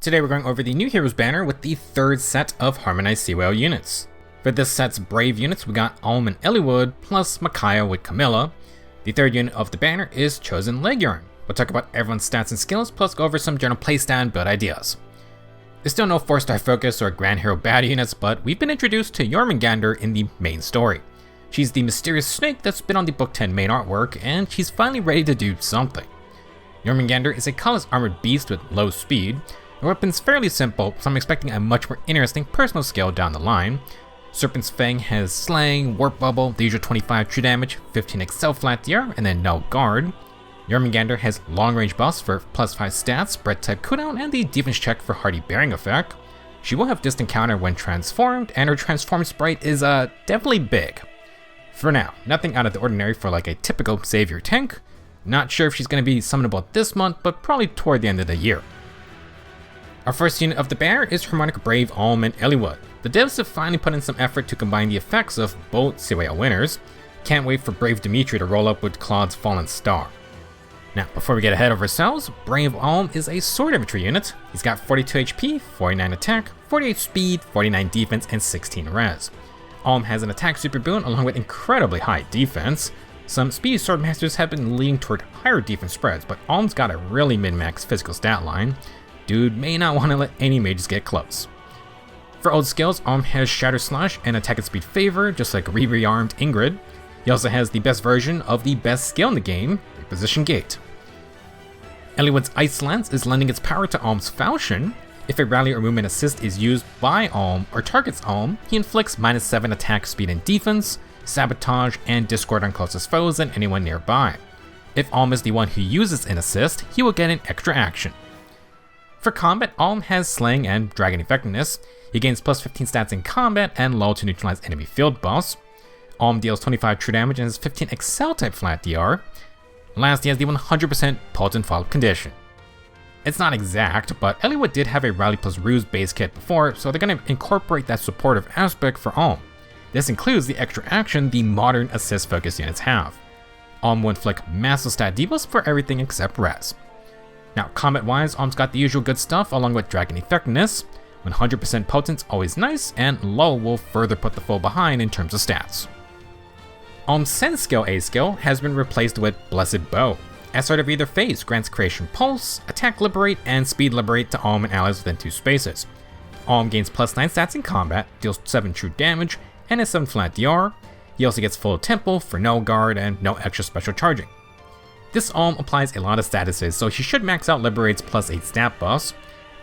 Today we're going over the new Heroes banner with the third set of Harmonized CYL units. For this set's Brave units, we got Alm and Eliwood, plus Micaiah with Camilla. The third unit of the banner is chosen Laegjarn. We'll talk about everyone's stats and skills, plus go over some general playstyle and build ideas. There's still no 4-star focus or Grand Hero bad units, but we've been introduced to Jörmungandr in the main story. She's the mysterious snake that's been on the Book 10 main artwork, and she's finally ready to do something. Jörmungandr is a colorless armored beast with low speed. Her weapon's fairly simple, so I'm expecting a much more interesting personal skill down the line. Serpent's Fang has Slang, Warp Bubble, the usual 25 true damage, 15 excel flat DR, and then no guard. Jörmungandr has long range buffs for +5 stats, breath type cooldown, and the defense check for hardy bearing effect. She will have distant counter when transformed, and her transformed sprite is definitely big. For now, nothing out of the ordinary for like a typical savior tank. Not sure if she's going to be summonable this month, but probably toward the end of the year. Our first unit of the banner is Harmonic Brave Alm and Eliwood. The devs have finally put in some effort to combine the effects of both CYL winners. Can't wait for Brave Dimitri to roll up with Claude's Fallen Star. Now, before we get ahead of ourselves, Brave Alm is a sword infantry unit. He's got 42 HP, 49 attack, 48 speed, 49 defense, and 16 res. Alm has an attack super boon along with incredibly high defense. Some speedy swordmasters have been leaning toward higher defense spreads, but Alm's got a really min-max physical stat line. Dude may not want to let any mages get close. For old skills, Alm has Shatter Slash and Attack and Speed Favor, just like re-rearmed Ingrid. He also has the best version of the best skill in the game, Reposition Gate. Eliwood's Ice Lance is lending its power to Alm's Falchion. If a rally or movement assist is used by Alm or targets Alm, he inflicts -7 attack, speed, and defense, sabotage, and discord on closest foes and anyone nearby. If Alm is the one who uses an assist, he will get an extra action. For combat, Alm has Slang and Dragon Effectiveness. He gains +15 stats in combat and low to neutralize enemy field buffs. Alm deals 25 true damage and has 15 Excel type flat DR. Last, he has the 100% potent follow-up condition. It's not exact, but Eliwood did have a Rally plus Ruse base kit before, so they're going to incorporate that supportive aspect for Alm. This includes the extra action the modern assist focus units have. Alm will inflict massive stat debuffs for everything except res. Now, combat-wise, Alm's got the usual good stuff along with Dragon Effectiveness. 100% potent's always nice, and low will further put the foe behind in terms of stats. Alm's Sense skill A skill has been replaced with Blessed Bow. At start of either phase, grants Creation Pulse, Attack Liberate, and Speed Liberate to Alm and allies within 2 spaces. Alm gains +9 stats in combat, deals 7 true damage, and has 7 flat DR. He also gets full Temple for no guard and no extra special charging. This Alm applies a lot of statuses, so he should max out Liberate's +8 stat buffs.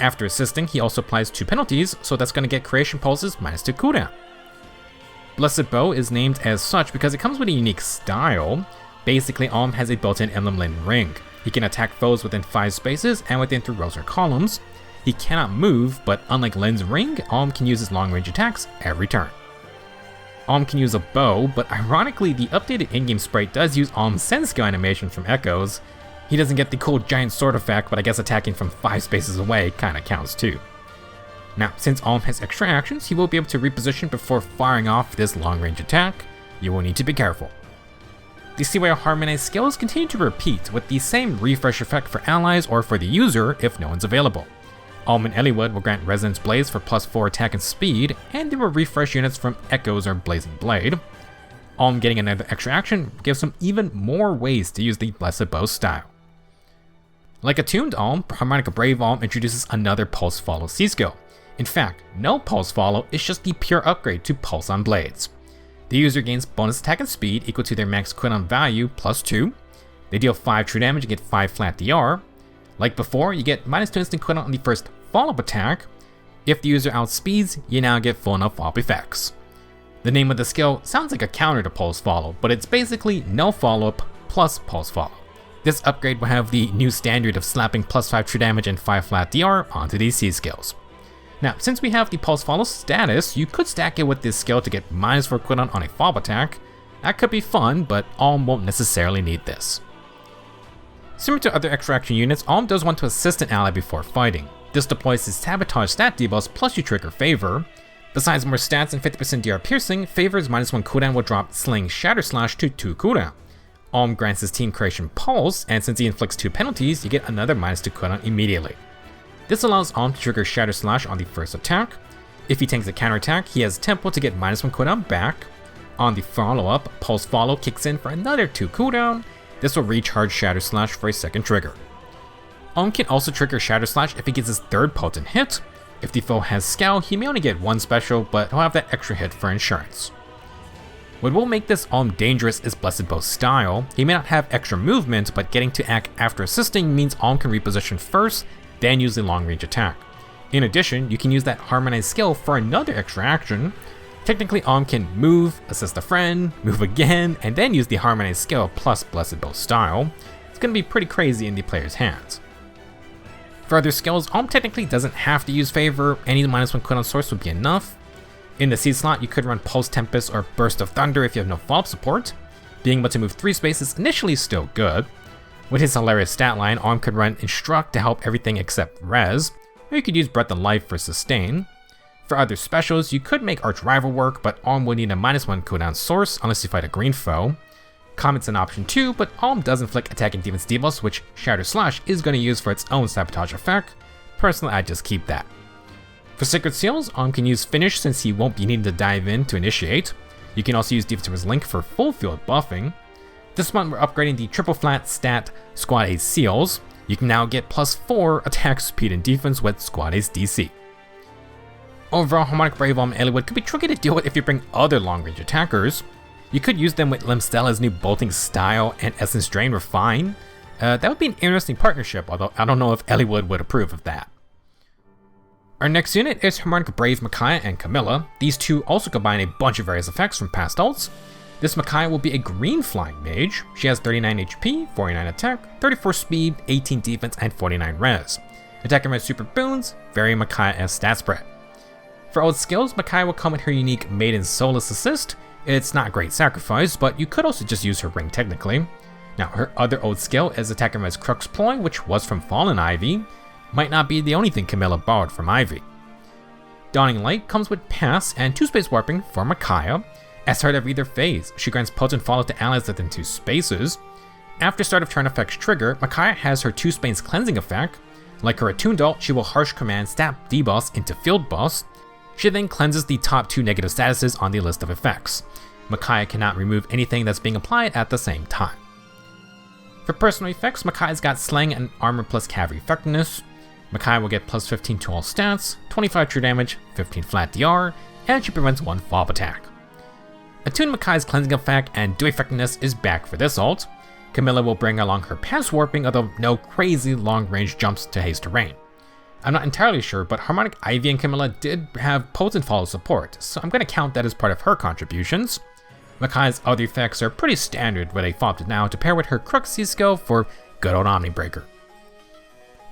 After assisting, he also applies 2 penalties, so that's going to get Creation Pulses -2 cooldown. Blessed Bow is named as such because it comes with a unique style. Basically, Alm has a built-in Emblem Lane ring. He can attack foes within 5 spaces and within 3 rows or columns. He cannot move, but unlike Len's ring, Alm can use his long-range attacks every turn. Alm can use a bow, but ironically, the updated in-game sprite does use Alm's Sense skill animation from Echoes. He doesn't get the cool giant sword effect, but I guess attacking from 5 spaces away kinda counts too. Now, since Alm has extra actions, he will be able to reposition before firing off this long-range attack. You will need to be careful. The CYL Harmonized skills continue to repeat with the same refresh effect for allies or for the user if no one's available. Alm and Eliwood will grant Resonance Blaze for +4 attack and speed, and they will refresh units from Echoes or Blazing Blade. Alm getting another extra action gives him even more ways to use the Blessed Bow style. Like Attuned Alm, Harmonic Brave Alm introduces another Pulse Follow C skill. In fact, no Pulse Follow is just the pure upgrade to Pulse on Blades. The user gains bonus attack and speed equal to their max cooldown value +2. They deal 5 true damage and get 5 flat DR. Like before, you get -2 instant cooldown on the first follow-up attack. If the user outspeeds, you now get full enough follow-up effects. The name of the skill sounds like a counter to Pulse Follow, but it's basically no follow-up plus Pulse Follow. This upgrade will have the new standard of slapping +5 true damage and 5 flat DR onto these C skills. Now, since we have the Pulse Follow status, you could stack it with this skill to get -4 cooldown on a follow-up attack. That could be fun, but Alm won't necessarily need this. Similar to other extra action units, Alm does want to assist an ally before fighting. This deploys his Sabotage stat debuffs plus you trigger Favor. Besides more stats and 50% DR piercing, Favor's -1 cooldown will drop Sling Shatter Slash to 2 cooldown. Alm grants his team Creation Pulse, and since he inflicts 2 penalties, you get another -2 cooldown immediately. This allows Alm to trigger Shatter Slash on the first attack. If he tanks a counterattack, he has Tempo to get -1 cooldown back. On the follow-up, Pulse Follow kicks in for another 2 cooldown. This will recharge Shatter Slash for a second trigger. Alm can also trigger Shatter Slash if he gets his third potent hit. If the foe has Scowl, he may only get 1 special, but he'll have that extra hit for insurance. What will make this Alm dangerous is Blessed Bow style. He may not have extra movement, but getting to act after assisting means Alm can reposition first, then use the long range attack. In addition, you can use that Harmonized skill for another extra action. Technically, Alm can move, assist a friend, move again, and then use the Harmonized skill plus Blessed Bow style. It's going to be pretty crazy in the player's hands. For other skills, Alm technically doesn't have to use Favor, any -1 cooldown source would be enough. In the seed slot, you could run Pulse Tempest or Burst of Thunder if you have no follow-up support. Being able to move 3 spaces initially is still good. With his hilarious stat line, Alm could run Instruct to help everything except Res, or you could use Breath of Life for Sustain. For other specials, you could make Arch Rival work, but Alm would need a -1 cooldown source unless you fight a green foe. Comet's an option too, but Alm does inflict attack and defense debuffs, which Shatter Slash is going to use for its own sabotage effect. Personally, I just keep that. For Sacred Seals, Alm can use Finish since he won't be needing to dive in to initiate. You can also use Defensive Link for full field buffing. This month we're upgrading the triple flat stat Squad Ace Seals. You can now get +4 attack, speed, and defense with Squad Ace DC. Overall, Harmonic Brave Alm and Eliwood could be tricky to deal with if you bring other long-range attackers. You could use them with Limstella's new bolting style and Essence Drain Refine. That would be an interesting partnership, although I don't know if Eliwood would approve of that. Our next unit is Harmonic Brave Micaiah and Camilla. These two also combine a bunch of various effects from past ults. This Micaiah will be a green flying mage. She has 39 HP, 49 attack, 34 speed, 18 defense, and 49 res. Attacking with super boons, vary Micaiah's stat spread. For old skills, Micaiah will come with her unique Maiden Soulless Assist. It's not a great sacrifice, but you could also just use her ring technically. Now, her other old skill is attacking with Crux Ploy, which was from Fallen Ivy. Might not be the only thing Camilla borrowed from Ivy. Dawning Light comes with Pass and 2 space warping for Micaiah. At start of either phase, she grants potent follow to allies within 2 spaces. After start of turn effects trigger, Micaiah has her 2 space cleansing effect. Like her attuned ult, she will harsh command stat debuffs into field buffs. She then cleanses the top 2 negative statuses on the list of effects. Micaiah cannot remove anything that's being applied at the same time. For personal effects, Micaiah's got Slang and Armor plus Cavalry Effectiveness. Micaiah will get +15 to all stats, 25 true damage, 15 flat DR, and she prevents 1 follow-up attack. Attune Micaiah's cleansing effect and do effectiveness is back for this ult. Camilla will bring along her pass warping, although no crazy long range jumps to haste rain. I'm not entirely sure, but Harmonic Ivy and Camilla did have potent follow support, so I'm going to count that as part of her contributions. Micaiah's other effects are pretty standard where they fall up to now to pair with her Cruxy skill for good old Omnibreaker.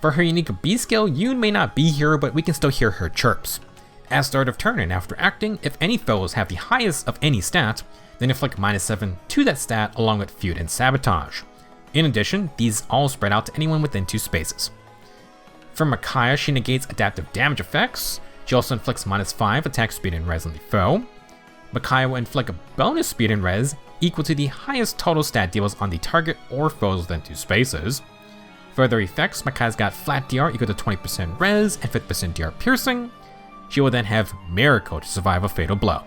For her unique B skill, Yoon may not be here, but we can still hear her chirps. At start of turn and after acting, if any foes have the highest of any stat, then inflict -7 to that stat along with Feud and Sabotage. In addition, these all spread out to anyone within 2 spaces. For Micaiah, she negates adaptive damage effects. She also inflicts -5 attack speed and res on the foe. Micaiah will inflict a bonus speed and res equal to the highest total stat deals on the target or foes within 2 spaces. For other effects, Micaiah's got flat DR equal to 20% res and 50% DR piercing. She will then have Miracle to survive a fatal blow.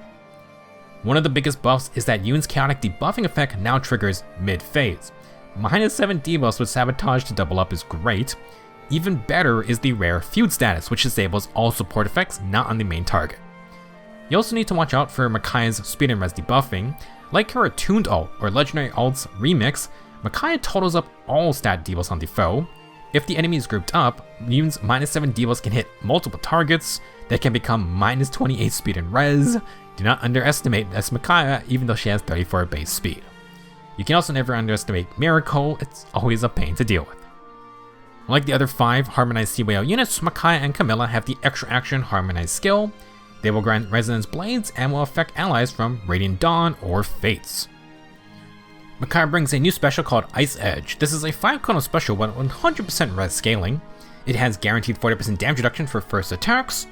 One of the biggest buffs is that Yoon's chaotic debuffing effect now triggers mid-phase. -7 debuffs with Sabotage to double up is great. Even better is the rare Feud status, which disables all support effects not on the main target. You also need to watch out for Micaiah's speed and res debuffing. Like her attuned ult or legendary ult's remix, Micaiah totals up all stat debuffs on the foe. If the enemy is grouped up, Yoon's -7 debuffs can hit multiple targets. That can become -28 speed and res. Do not underestimate this Micaiah, even though she has 34 base speed. You can also never underestimate Miracle, it's always a pain to deal with. Like the other 5 Harmonized CYL units, Micaiah and Camilla have the extra action Harmonized skill. They will grant Resonance Blades and will affect allies from Radiant Dawn or Fates. Micaiah brings a new special called Ice Edge. This is a 5-cooldown special with 100% res scaling. It has guaranteed 40% damage reduction for first attacks.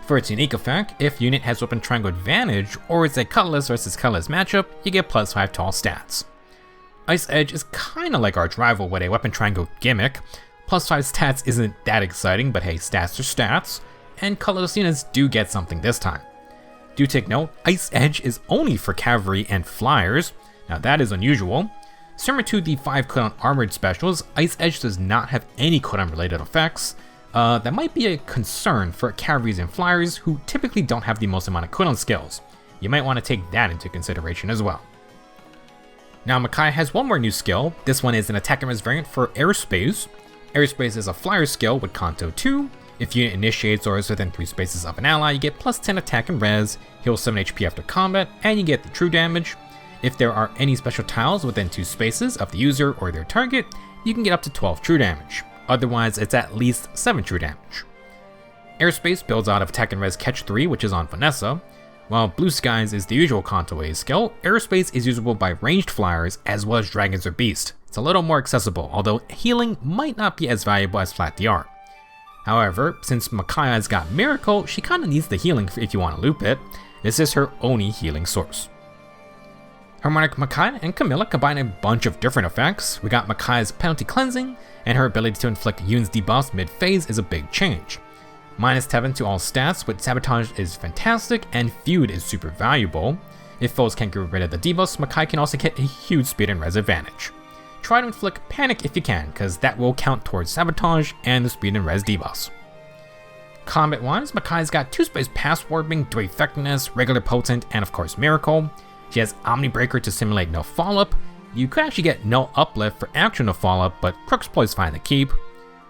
For its unique effect, if unit has Weapon Triangle advantage or it's a colorless versus colorless matchup, you get +5 to all stats. Ice Edge is kinda like Arch Rival with a Weapon Triangle gimmick. plus 5 stats isn't that exciting, but hey, stats are stats, and colorless units do get something this time. Do take note, Ice Edge is only for cavalry and flyers. Now that is unusual. Similar to the 5 cooldown armored specials, Ice Edge does not have any cooldown related effects. That might be a concern for cavalries and flyers who typically don't have the most amount of cooldown skills. You might want to take that into consideration as well. Now Micaiah has one more new skill. This one is an attack and res variant for Airspace. Airspace is a flyer skill with Kanto 2. If unit initiates or is within 3 spaces of an ally, you get plus 10 attack and res, heal 7 HP after combat, and you get the true damage. If there are any special tiles within 2 spaces of the user or their target, you can get up to 12 true damage. Otherwise, it's at least 7 true damage. Airspace builds out of attack and res catch 3, which is on Vanessa. While Blue Skies is the usual Kanto A skill, Airspace is usable by ranged flyers as well as dragons or beasts. It's a little more accessible, although healing might not be as valuable as flat DR. However, since Micaiah's got Miracle, she kinda needs the healing if you want to loop it. This is her only healing source. Harmonic Micaiah and Camilla combine a bunch of different effects. We got Micaiah's penalty cleansing, and her ability to inflict units debuffs mid-phase is a big change. Minus 7 to all stats with Sabotage is fantastic, and Feud is super valuable. If foes can't get rid of the debuffs, Micaiah can also get a huge speed and res advantage. Try to inflict Panic if you can, because that will count towards Sabotage and the speed and res debuffs. Combat-wise, Micaiah's got 2 space pass warping, 3 effectiveness, regular potent, and of course Miracle. She has Omnibreaker to simulate no follow-up. You could actually get no uplift for actual no follow-up, but Crook's Ploy's fine to keep.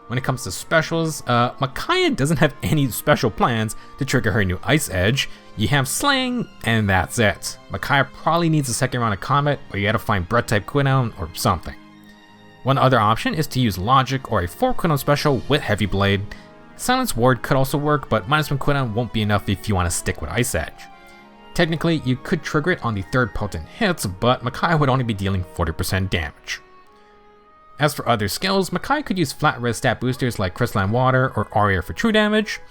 When it comes to specials, Micaiah doesn't have any special plans to trigger her new Ice Edge. You have Slaying, and that's it. Micaiah probably needs a second round of combat, or you gotta find Breath type cooldown or something. One other option is to use Logic or a 4 cooldown special with Heavy Blade. Silence Ward could also work, but -1 cooldown won't be enough if you want to stick with Ice Edge. Technically, you could trigger it on the 3rd potent hits, but Micaiah would only be dealing 40% damage. As for other skills, Micaiah could use flat res stat boosters like Crystalline Water or Aria for true damage.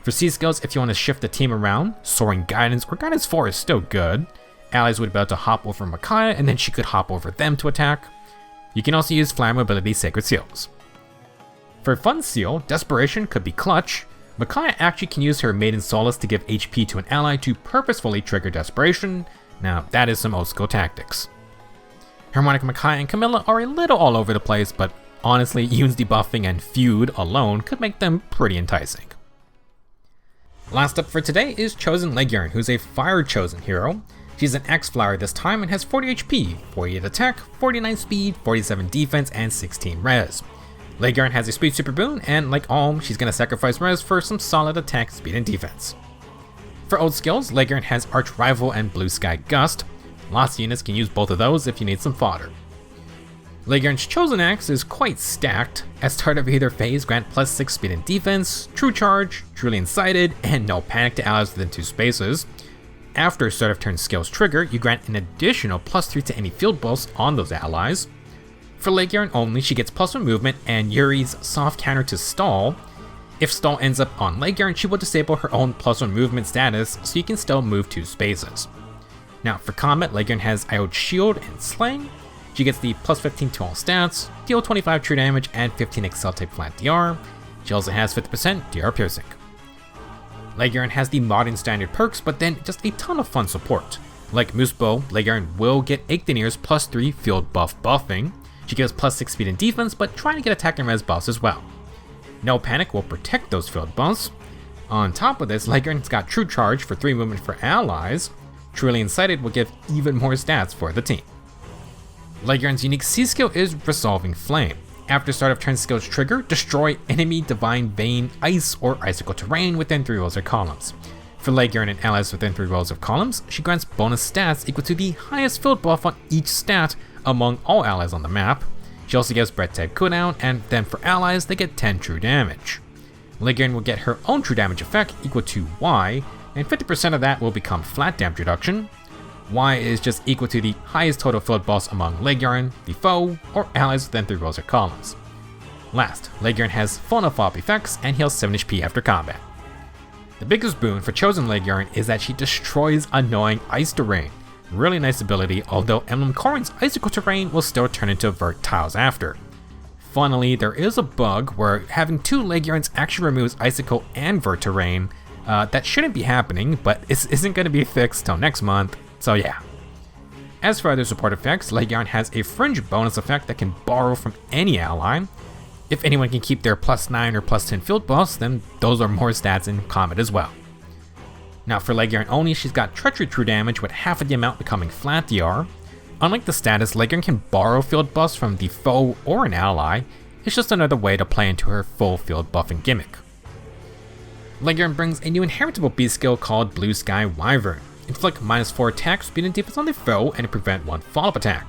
For C skills, if you want to shift the team around, Soaring Guidance or Guidance 4 is still good. Allies would be able to hop over Micaiah, and then she could hop over them to attack. You can also use Flyer Mobility Sacred Seals. For Fun Seal, Desperation could be clutch. Micaiah actually can use her Maiden Solace to give HP to an ally to purposefully trigger Desperation. Now, that is some old school tactics. Harmonic Micaiah and Camilla are a little all over the place, but honestly, Yoon's debuffing and Feud alone could make them pretty enticing. Last up for today is Chosen Laegjarn, who's a Fire Chosen hero. She's an X-Flower this time and has 40 HP, 48 attack, 49 speed, 47 defense, and 16 res. Laegjarn has a speed super boon, and like Alm, she's gonna sacrifice res for some solid attack, speed, and defense. For old skills, Laegjarn has Arch Rival and Blue Sky Gust. Lots of units can use both of those if you need some fodder. Laegjarn's Chosen Axe is quite stacked. At start of either phase, grant plus 6 speed and defense, True Charge, Truly Incited, and No Panic to allies within 2 spaces. After start of turn skills trigger, you grant an additional plus 3 to any field buffs on those allies. For Laegjarn only, she gets +1 movement and Yuri's soft counter to stall. If stall ends up on Laegjarn, she will disable her own +1 movement status, so you can still move 2 spaces. Now for combat, Laegjarn has Iode Shield and Sling. She gets the +15 to all stats, deal 25 true damage, and 15 Excel type flat DR. She also has 50% DR piercing. Laegjarn has the modern standard perks, but then just a ton of fun support. Like Moosebow, Laegjarn will get Igdenir's +3 field buff buffing. She gives +6 speed and defense, but trying to get attack and res buffs as well. No Panic will protect those field buffs. On top of this, Laegjarn's got True Charge for 3 movement for allies. Truly Incited will give even more stats for the team. Laegjarn's unique C skill is Resolving Flame. After start of turn skills trigger, destroy enemy Divine Vein, Ice, or Icicle terrain within 3 rows or columns. For Laegjarn and allies within 3 rows of columns, she grants bonus stats equal to the highest field buff on each stat among all allies on the map. She also gives Breath type cooldown, and then for allies, they get 10 true damage. Laegjarn will get her own true damage effect equal to Y, and 50% of that will become flat damage reduction. Y is just equal to the highest total field buffs among Laegjarn, the foe, or allies within 3 rows or columns. Last, Laegjarn has Phonophob effects and heals 7 HP after combat. The biggest boon for Chosen Laegjarn is that she destroys annoying ice terrain. Really nice ability, although Emblem Corrin's Icicle terrain will still turn into vert tiles after. Funnily, there is a bug where having 2 Laegjarns actually removes Icicle and Vert Terrain. That shouldn't be happening, but it isn't going to be fixed till next month, so yeah. As for other support effects, Laegjarn has a Fringe bonus effect that can borrow from any ally. If anyone can keep their +9 or +10 field buffs, then those are more stats in combat as well. Now for Laegjarn only, she's got Treachery true damage with half of the amount becoming flat DR. Unlike the status, Laegjarn can borrow field buffs from the foe or an ally. It's just another way to play into her full field buffing gimmick. Laegjarn brings a new inheritable beast skill called Blue Sky Wyvern. Inflict -4 attack, speed, and defense on the foe, and prevent 1 follow-up attack.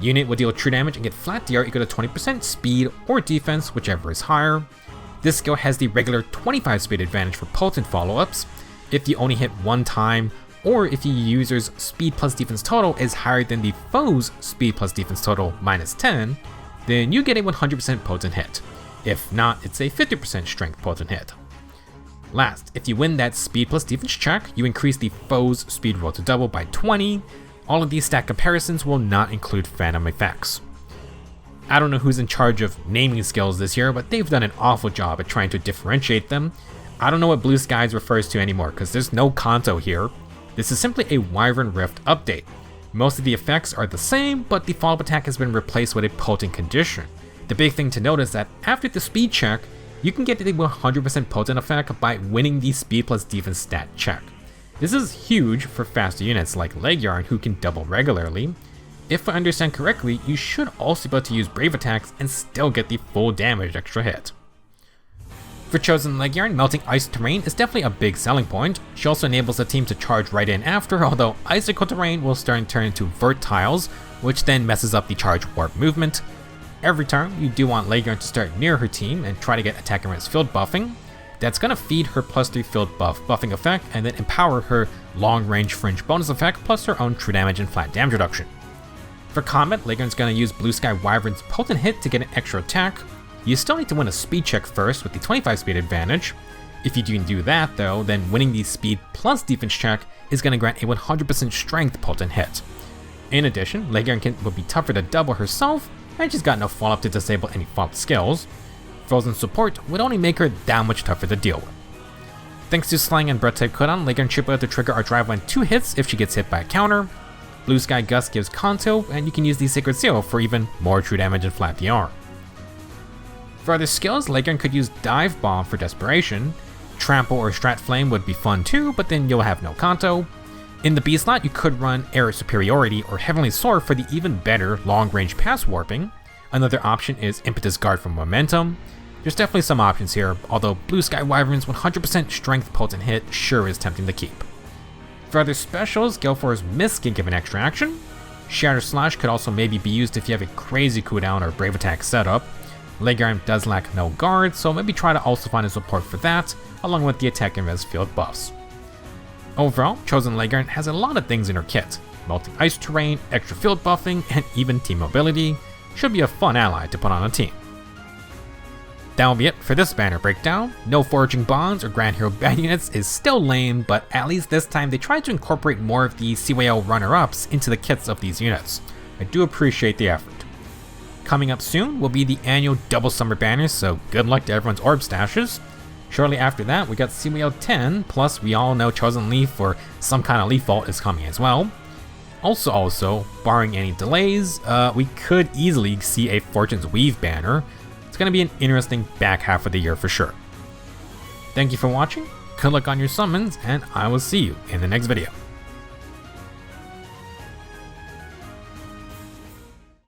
Unit will deal true damage and get flat DR equal to 20% speed or defense, whichever is higher. This skill has the regular 25 speed advantage for potent follow-ups. If you only hit 1 time, or if your user's speed plus defense total is higher than the foe's speed plus defense total -10, then you get a 100% potent hit. If not, it's a 50% strength potent hit. Last, if you win that speed plus defense check, you increase the foe's speed roll to double by 20. All of these stat comparisons will not include phantom effects. I don't know who's in charge of naming skills this year, but they've done an awful job at trying to differentiate them. I don't know what Blue Skies refers to anymore because there's no Kanto here. This is simply a Wyvern Rift update. Most of the effects are the same, but the follow-up attack has been replaced with a potent condition. The big thing to note is that after the speed check, you can get the 100% potent effect by winning the speed plus defense stat check. This is huge for faster units like Laegjarn who can double regularly. If I understand correctly, you should also be able to use brave attacks and still get the full damage extra hit. For Chosen Laegjarn, melting ice terrain is definitely a big selling point. She also enables the team to charge right in after, although icicle terrain will start to turn into vert tiles, which then messes up the charge warp movement. Every turn, you do want Laegjarn to start near her team and try to get attack and res field buffing. That's going to feed her +3 field buff buffing effect and then empower her long range fringe bonus effect plus her own true damage and flat damage reduction. For combat, Laegjarn's going to use Blue Sky Wyvern's potent hit to get an extra attack. You still need to win a speed check first with the 25 speed advantage. If you do that though, then winning the speed plus defense check is going to grant a 100% strength potent hit. In addition, Laegjarn will be tougher to double herself, and she's got no follow-up to disable any follow-up skills. Frozen support would only make her that much tougher to deal with. Thanks to Slang and Breath type cooldown, Laegjarn should be able to trigger our drive on 2 hits if she gets hit by a counter. Blue Sky Gust gives Kanto, and you can use the Sacred Seal for even more true damage and flat DR. For other skills, Laegjarn could use Dive Bomb for Desperation. Trample or Strat Flame would be fun too, but then you'll have no Kanto. In the B slot, you could run Air Superiority or Heavenly Soar for the even better long-range pass warping. Another option is Impetus Guard for Momentum. There's definitely some options here, although Blue Sky Wyvern's 100% strength potent hit sure is tempting to keep. For other specials, Galefor's Mist can give an extra action. Shatter Slash could also maybe be used if you have a crazy cooldown or brave attack setup. Laegjarn does lack no guard, so maybe try to also find a support for that, along with the attack and res field buffs. Overall, Chosen Laegjarn has a lot of things in her kit. Melting ice terrain, extra field buffing, and even team mobility. Should be a fun ally to put on a team. That will be it for this banner breakdown. No Foraging Bonds or Grand Hero bad units is still lame, but at least this time they tried to incorporate more of the CYL runner-ups into the kits of these units. I do appreciate the effort. Coming up soon will be the annual Double Summer banners, so good luck to everyone's orb stashes. Shortly after that, we got CYL 10, plus we all know Chosen Leaf or some kind of Leaf Vault is coming as well. Also, barring any delays, we could easily see a Fortune's Weave banner. It's going to be an interesting back half of the year for sure. Thank you for watching, good luck on your summons, and I will see you in the next video.